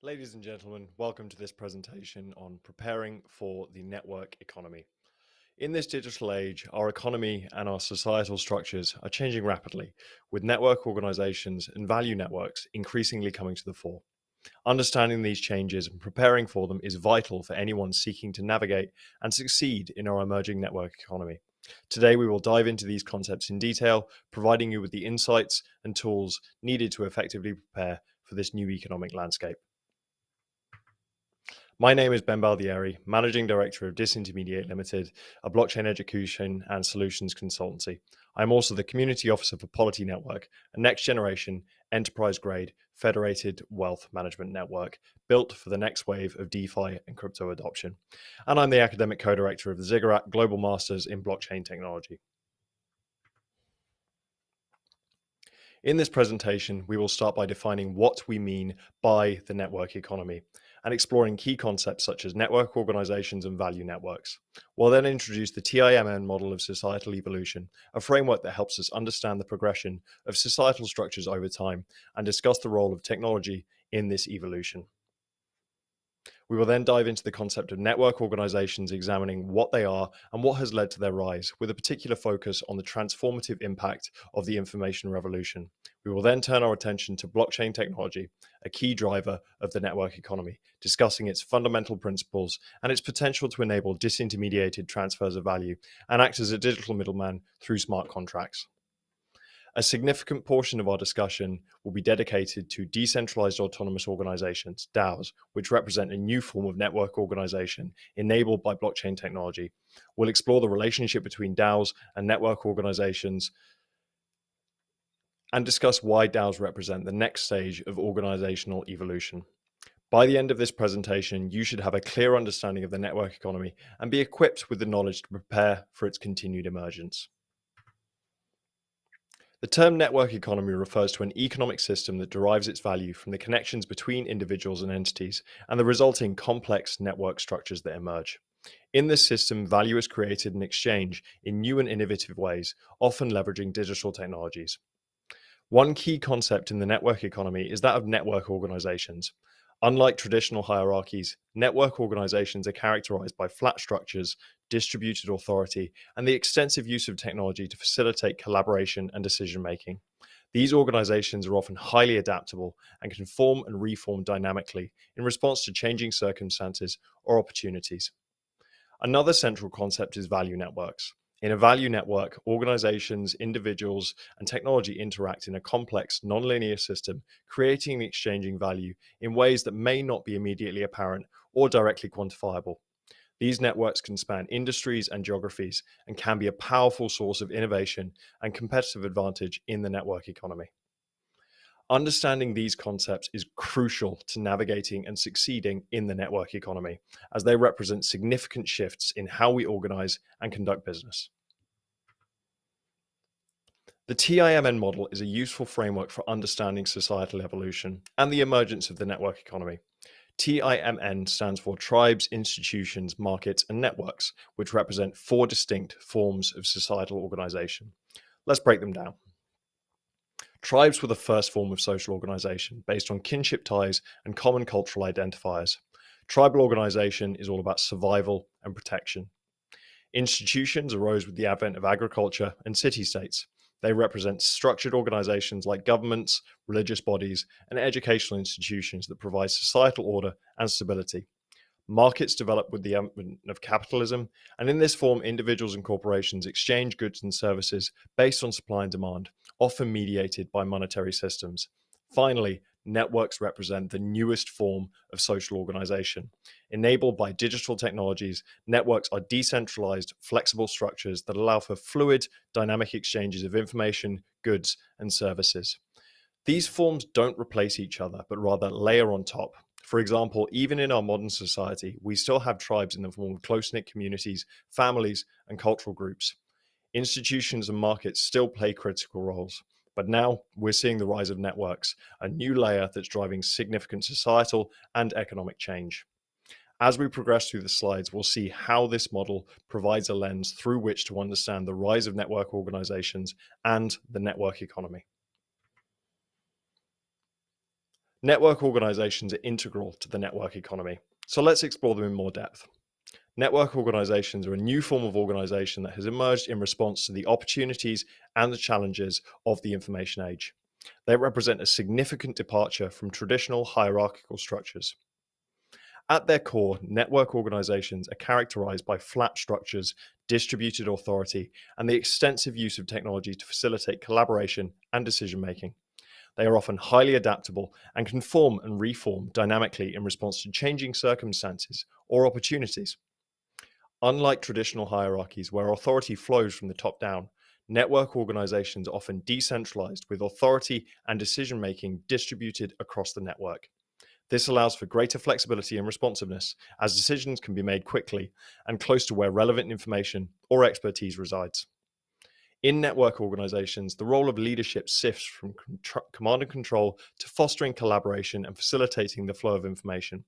Ladies and gentlemen, welcome to this presentation on preparing for the network economy. In this digital age, our economy and our societal structures are changing rapidly, with network organizations and value networks increasingly coming to the fore. Understanding these changes and preparing for them is vital for anyone seeking to navigate and succeed in our emerging network economy. Today, we will dive into these concepts in detail, providing you with the insights and tools needed to effectively prepare for this new economic landscape. My name is Ben Baldieri, Managing Director of Disintermediate Limited, a blockchain education and solutions consultancy. I'm also the Community Officer for Polity Network, a next generation, enterprise grade, federated wealth management network built for the next wave of DeFi and crypto adoption. And I'm the Academic Co-Director of the Ziggurat Global Masters in Blockchain Technology. In this presentation, we will start by defining what we mean by the network economy and exploring key concepts such as network organizations and value networks. We'll then introduce the TIMN model of societal evolution, a framework that helps us understand the progression of societal structures over time and discuss the role of technology in this evolution. We will then dive into the concept of network organizations, examining what they are and what has led to their rise, with a particular focus on the transformative impact of the information revolution. We will then turn our attention to blockchain technology, a key driver of the network economy, discussing its fundamental principles and its potential to enable disintermediated transfers of value and act as a digital middleman through smart contracts. A significant portion of our discussion will be dedicated to decentralized autonomous organizations, DAOs, which represent a new form of network organization enabled by blockchain technology. We'll explore the relationship between DAOs and network organizations and discuss why DAOs represent the next stage of organizational evolution. By the end of this presentation, you should have a clear understanding of the network economy and be equipped with the knowledge to prepare for its continued emergence. The term network economy refers to an economic system that derives its value from the connections between individuals and entities and the resulting complex network structures that emerge. In this system, value is created and exchanged in new and innovative ways, often leveraging digital technologies. One key concept in the network economy is that of network organizations. Unlike traditional hierarchies, network organizations are characterized by flat structures, distributed authority, and the extensive use of technology to facilitate collaboration and decision-making. These organizations are often highly adaptable and can form and reform dynamically in response to changing circumstances or opportunities. Another central concept is value networks. In a value network, organizations, individuals, and technology interact in a complex, nonlinear system, creating and exchanging value in ways that may not be immediately apparent or directly quantifiable. These networks can span industries and geographies and can be a powerful source of innovation and competitive advantage in the network economy. Understanding these concepts is crucial to navigating and succeeding in the network economy, as they represent significant shifts in how we organize and conduct business. The TIMN model is a useful framework for understanding societal evolution and the emergence of the network economy. TIMN stands for Tribes, Institutions, Markets, and Networks, which represent four distinct forms of societal organization. Let's break them down. Tribes were the first form of social organization based on kinship ties and common cultural identifiers. Tribal organization is all about survival and protection. Institutions arose with the advent of agriculture and city-states. They represent structured organizations like governments, religious bodies, and educational institutions that provide societal order and stability. Markets developed with the advent of capitalism, and in this form, individuals and corporations exchange goods and services based on supply and demand, often mediated by monetary systems. Finally, networks represent the newest form of social organization. Enabled by digital technologies, networks are decentralized, flexible structures that allow for fluid, dynamic exchanges of information, goods, and services. These forms don't replace each other, but rather layer on top. For example, even in our modern society, we still have tribes in the form of close-knit communities, families, and cultural groups. Institutions and markets still play critical roles, but now we're seeing the rise of networks, a new layer that's driving significant societal and economic change. As we progress through the slides, we'll see how this model provides a lens through which to understand the rise of network organizations and the network economy. Network organizations are integral to the network economy, so let's explore them in more depth. Network organizations are a new form of organization that has emerged in response to the opportunities and the challenges of the information age. They represent a significant departure from traditional hierarchical structures. At their core, network organizations are characterized by flat structures, distributed authority, and the extensive use of technology to facilitate collaboration and decision making. They are often highly adaptable and can form and reform dynamically in response to changing circumstances or opportunities. Unlike traditional hierarchies where authority flows from the top down, network organizations are often decentralized with authority and decision making distributed across the network. This allows for greater flexibility and responsiveness, as decisions can be made quickly and close to where relevant information or expertise resides. In network organizations, the role of leadership shifts from command and control to fostering collaboration and facilitating the flow of information.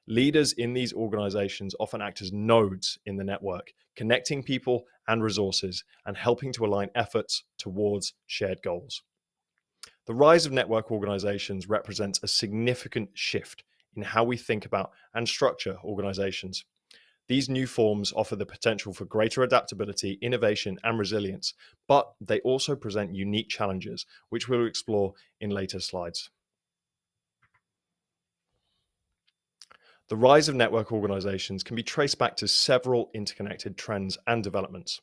Leaders in these organizations often act as nodes in the network, connecting people and resources and helping to align efforts towards shared goals. The rise of network organizations represents a significant shift in how we think about and structure organizations. These new forms offer the potential for greater adaptability, innovation, and resilience, but they also present unique challenges, which we'll explore in later slides. The rise of network organizations can be traced back to several interconnected trends and developments.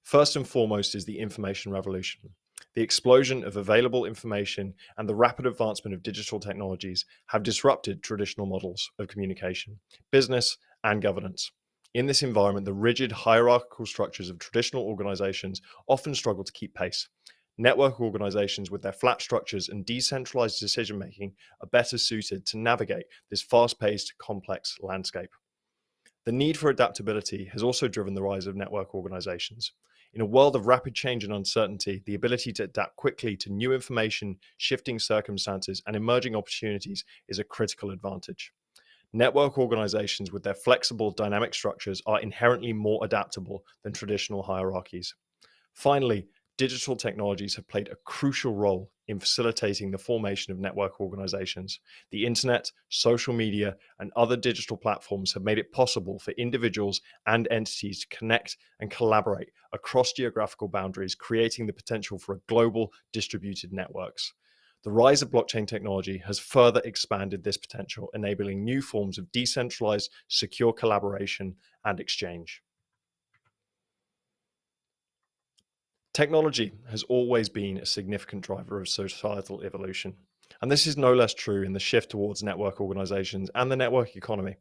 First and foremost is the information revolution. The explosion of available information and the rapid advancement of digital technologies have disrupted traditional models of communication, business, and governance. In this environment, the rigid hierarchical structures of traditional organizations often struggle to keep pace. Network organizations with their flat structures and decentralized decision-making are better suited to navigate this fast-paced, complex landscape. The need for adaptability has also driven the rise of network organizations. In a world of rapid change and uncertainty, the ability to adapt quickly to new information, shifting circumstances, and emerging opportunities is a critical advantage. Network organizations with their flexible, dynamic structures are inherently more adaptable than traditional hierarchies. Finally, digital technologies have played a crucial role in facilitating the formation of network organizations. The internet, social media, and other digital platforms have made it possible for individuals and entities to connect and collaborate across geographical boundaries, creating the potential for global distributed networks. The rise of blockchain technology has further expanded this potential, enabling new forms of decentralized, secure collaboration and exchange. Technology has always been a significant driver of societal evolution, and this is no less true in the shift towards network organizations and the network economy.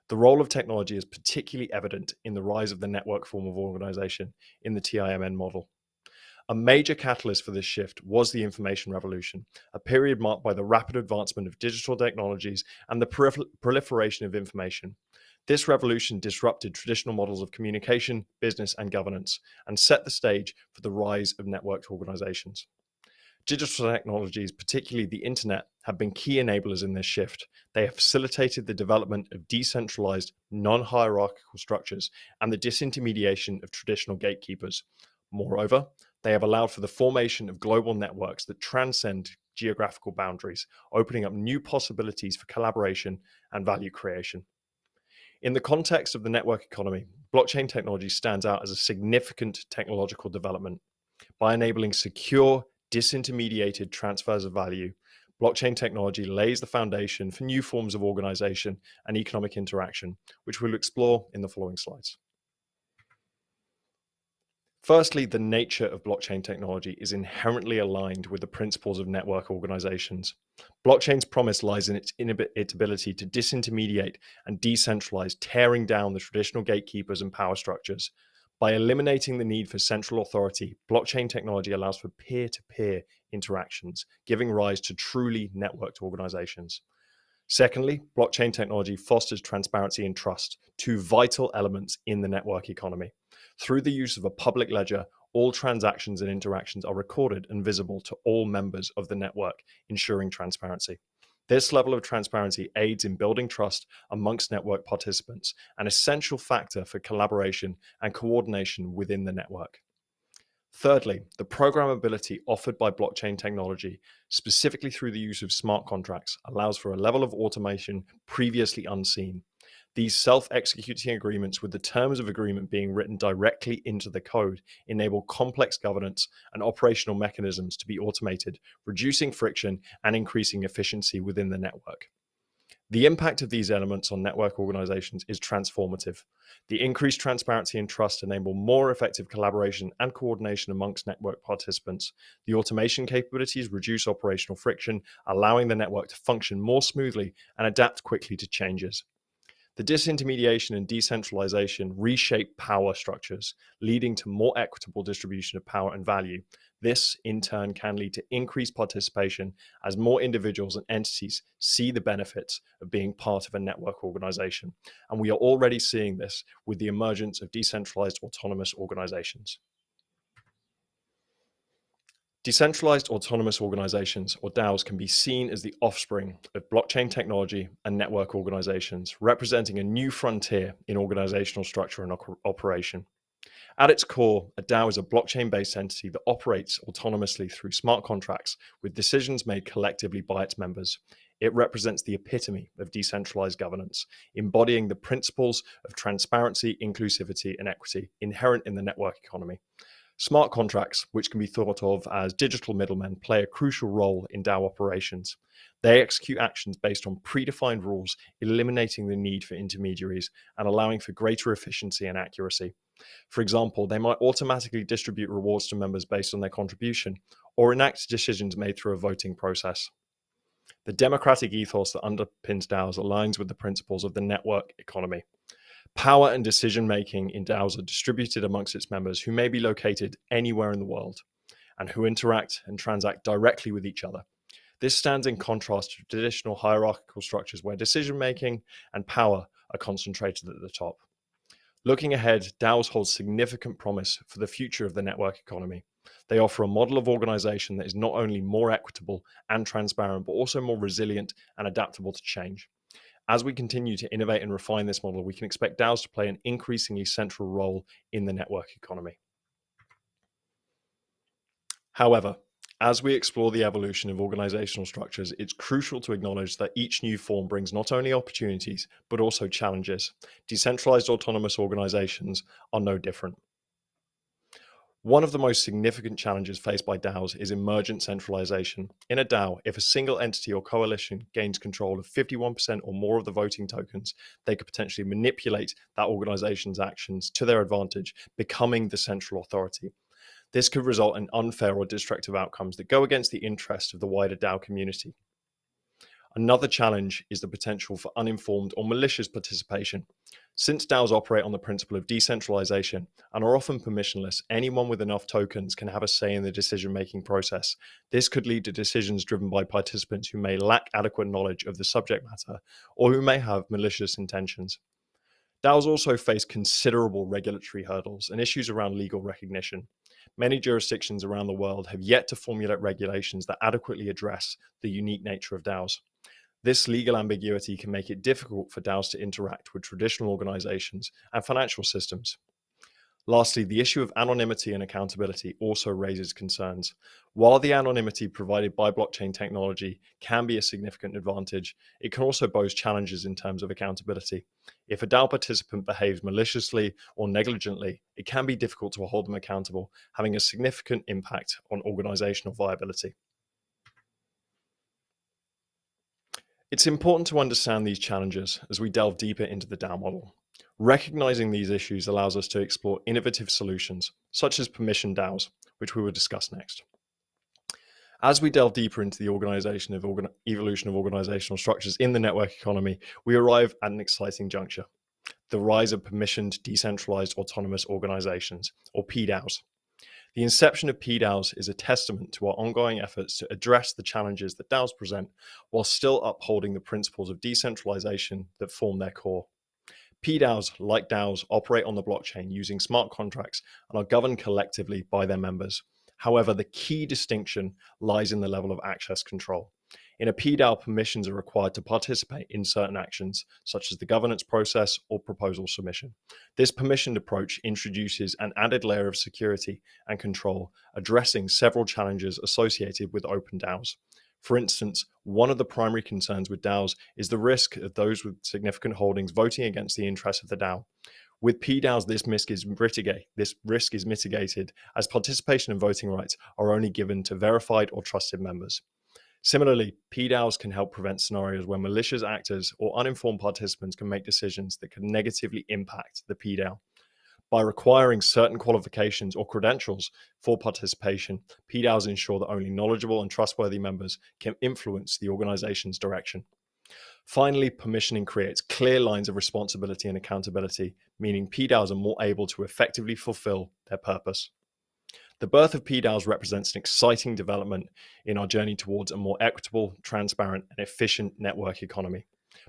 The role of technology is particularly evident in the rise of the network form of organization in the TIMN model. A major catalyst for this shift was the information revolution, a period marked by the rapid advancement of digital technologies and the proliferation of information. This revolution disrupted traditional models of communication, business, and governance, and set the stage for the rise of networked organizations. Digital technologies, particularly the internet, have been key enablers in this shift. They have facilitated the development of decentralized, non-hierarchical structures and the disintermediation of traditional gatekeepers. Moreover, they have allowed for the formation of global networks that transcend geographical boundaries, opening up new possibilities for collaboration and value creation. In the context of the network economy, blockchain technology stands out as a significant technological development. By enabling secure, disintermediated transfers of value, blockchain technology lays the foundation for new forms of organization and economic interaction, which we'll explore in the following slides. Firstly, the nature of blockchain technology is inherently aligned with the principles of network organizations. Blockchain's promise lies in its ability to disintermediate and decentralize, tearing down the traditional gatekeepers and power structures. By eliminating the need for central authority, blockchain technology allows for peer-to-peer interactions, giving rise to truly networked organizations. Secondly, blockchain technology fosters transparency and trust, two vital elements in the network economy. Through the use of a public ledger, all transactions and interactions are recorded and visible to all members of the network, ensuring transparency. This level of transparency aids in building trust amongst network participants, an essential factor for collaboration and coordination within the network. Thirdly, the programmability offered by blockchain technology, specifically through the use of smart contracts, allows for a level of automation previously unseen. These self-executing agreements, with the terms of agreement being written directly into the code, enable complex governance and operational mechanisms to be automated, reducing friction and increasing efficiency within the network. The impact of these elements on network organizations is transformative. The increased transparency and trust enable more effective collaboration and coordination amongst network participants. The automation capabilities reduce operational friction, allowing the network to function more smoothly and adapt quickly to changes. The disintermediation and decentralization reshape power structures, leading to more equitable distribution of power and value. This, in turn, can lead to increased participation as more individuals and entities see the benefits of being part of a network organization. And we are already seeing this with the emergence of decentralized autonomous organizations. Decentralized autonomous organizations, or DAOs, can be seen as the offspring of blockchain technology and network organizations, representing a new frontier in organizational structure and operation. At its core, a DAO is a blockchain-based entity that operates autonomously through smart contracts with decisions made collectively by its members. It represents the epitome of decentralized governance, embodying the principles of transparency, inclusivity, and equity inherent in the network economy. Smart contracts, which can be thought of as digital middlemen, play a crucial role in DAO operations. They execute actions based on predefined rules, eliminating the need for intermediaries and allowing for greater efficiency and accuracy. For example, they might automatically distribute rewards to members based on their contribution, or enact decisions made through a voting process. The democratic ethos that underpins DAOs aligns with the principles of the network economy. Power and decision-making in DAOs are distributed amongst its members, who may be located anywhere in the world and who interact and transact directly with each other. This stands in contrast to traditional hierarchical structures where decision-making and power are concentrated at the top. Looking ahead, DAOs hold significant promise for the future of the network economy. They offer a model of organization that is not only more equitable and transparent, but also more resilient and adaptable to change. As we continue to innovate and refine this model, we can expect DAOs to play an increasingly central role in the network economy. However, as we explore the evolution of organizational structures, it's crucial to acknowledge that each new form brings not only opportunities, but also challenges. Decentralized autonomous organizations are no different. One of the most significant challenges faced by DAOs is emergent centralization. In a DAO, if a single entity or coalition gains control of 51% or more of the voting tokens, they could potentially manipulate that organization's actions to their advantage, becoming the central authority. This could result in unfair or destructive outcomes that go against the interest of the wider DAO community. Another challenge is the potential for uninformed or malicious participation. Since DAOs operate on the principle of decentralization and are often permissionless, anyone with enough tokens can have a say in the decision-making process. This could lead to decisions driven by participants who may lack adequate knowledge of the subject matter or who may have malicious intentions. DAOs also face considerable regulatory hurdles and issues around legal recognition. Many jurisdictions around the world have yet to formulate regulations that adequately address the unique nature of DAOs. This legal ambiguity can make it difficult for DAOs to interact with traditional organizations and financial systems. Lastly, the issue of anonymity and accountability also raises concerns. While the anonymity provided by blockchain technology can be a significant advantage, it can also pose challenges in terms of accountability. If a DAO participant behaves maliciously or negligently, it can be difficult to hold them accountable, having a significant impact on organizational viability. It's important to understand these challenges as we delve deeper into the DAO model. Recognizing these issues allows us to explore innovative solutions, such as permission DAOs, which we will discuss next. As we delve deeper into the evolution of organizational structures in the network economy, we arrive at an exciting juncture: the rise of permissioned decentralized autonomous organizations, or PDAOs. The inception of PDAOs is a testament to our ongoing efforts to address the challenges that DAOs present while still upholding the principles of decentralization that form their core. PDAOs, like DAOs, operate on the blockchain using smart contracts and are governed collectively by their members. However, the key distinction lies in the level of access control. In a PDAO, permissions are required to participate in certain actions, such as the governance process or proposal submission. This permissioned approach introduces an added layer of security and control, addressing several challenges associated with open DAOs. For instance, one of the primary concerns with DAOs is the risk of those with significant holdings voting against the interests of the DAO. With PDAOs, this risk is mitigated as participation and voting rights are only given to verified or trusted members. Similarly, PDAOs can help prevent scenarios where malicious actors or uninformed participants can make decisions that can negatively impact the PDAO. By requiring certain qualifications or credentials for participation, PDAOs ensure that only knowledgeable and trustworthy members can influence the organization's direction. Finally, permissioning creates clear lines of responsibility and accountability, meaning PDAOs are more able to effectively fulfill their purpose. The birth of PDAOs represents an exciting development in our journey towards a more equitable, transparent, and efficient network economy.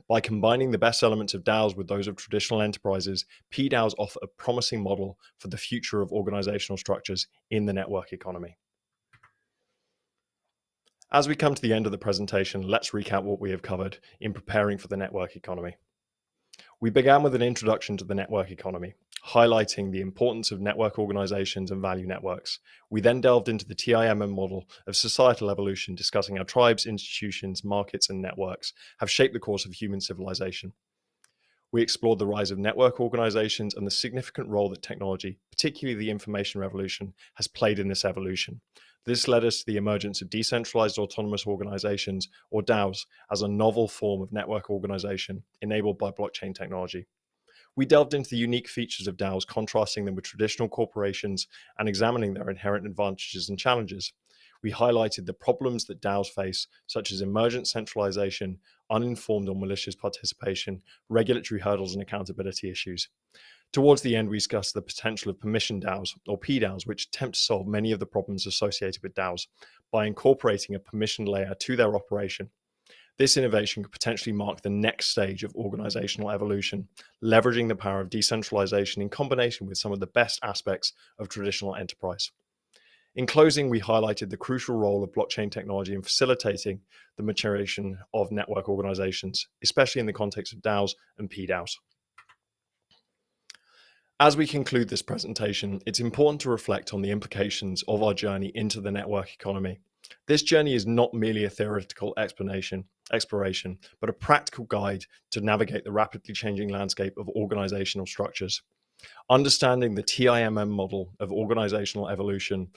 By combining the best elements of DAOs with those of traditional enterprises, PDAOs offer a promising model for the future of organizational structures in the network economy. As we come to the end of the presentation, let's recap what we have covered in preparing for the network economy. We began with an introduction to the network economy, highlighting the importance of network organizations and value networks. We then delved into the TIMN model of societal evolution, discussing how tribes, institutions, markets, and networks have shaped the course of human civilization. We explored the rise of network organizations and the significant role that technology, particularly the information revolution, has played in this evolution. This led us to the emergence of Decentralized Autonomous Organisations, or DAOs, as a novel form of network organisation enabled by blockchain technology. We delved into the unique features of DAOs, contrasting them with traditional corporations and examining their inherent advantages and challenges. We highlighted the problems that DAOs face, such as emergent centralization, uninformed or malicious participation, regulatory hurdles, and accountability issues. Towards the end, we discussed the potential of permission DAOs, or PDAOs, which attempt to solve many of the problems associated with DAOs by incorporating a permission layer to their operation. This innovation could potentially mark the next stage of organizational evolution, leveraging the power of decentralization in combination with some of the best aspects of traditional enterprise. In closing, we highlighted the crucial role of blockchain technology in facilitating the maturation of network organizations, especially in the context of DAOs and PDAOs. As we conclude this presentation, it's important to reflect on the implications of our journey into the network economy. This journey is not merely a theoretical exploration, but a practical guide to navigate the rapidly changing landscape of organizational structures. Understanding the TIMN model of organizational evolution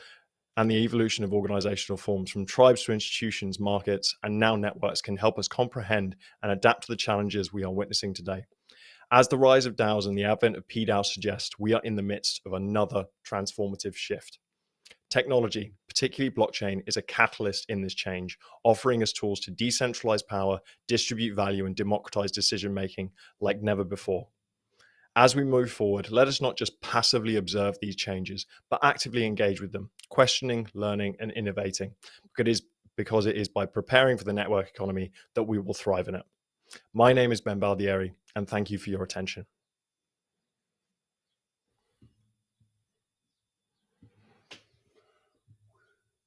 and the evolution of organizational forms from tribes to institutions, markets, and now networks can help us comprehend and adapt to the challenges we are witnessing today. As the rise of DAOs and the advent of PDAOs suggest, we are in the midst of another transformative shift. Technology, particularly blockchain, is a catalyst in this change, offering us tools to decentralize power, distribute value, and democratize decision-making like never before. As we move forward, let us not just passively observe these changes, but actively engage with them, questioning, learning, and innovating, because it is by preparing for the network economy that we will thrive in it. My name is Ben Baldieri, and thank you for your attention.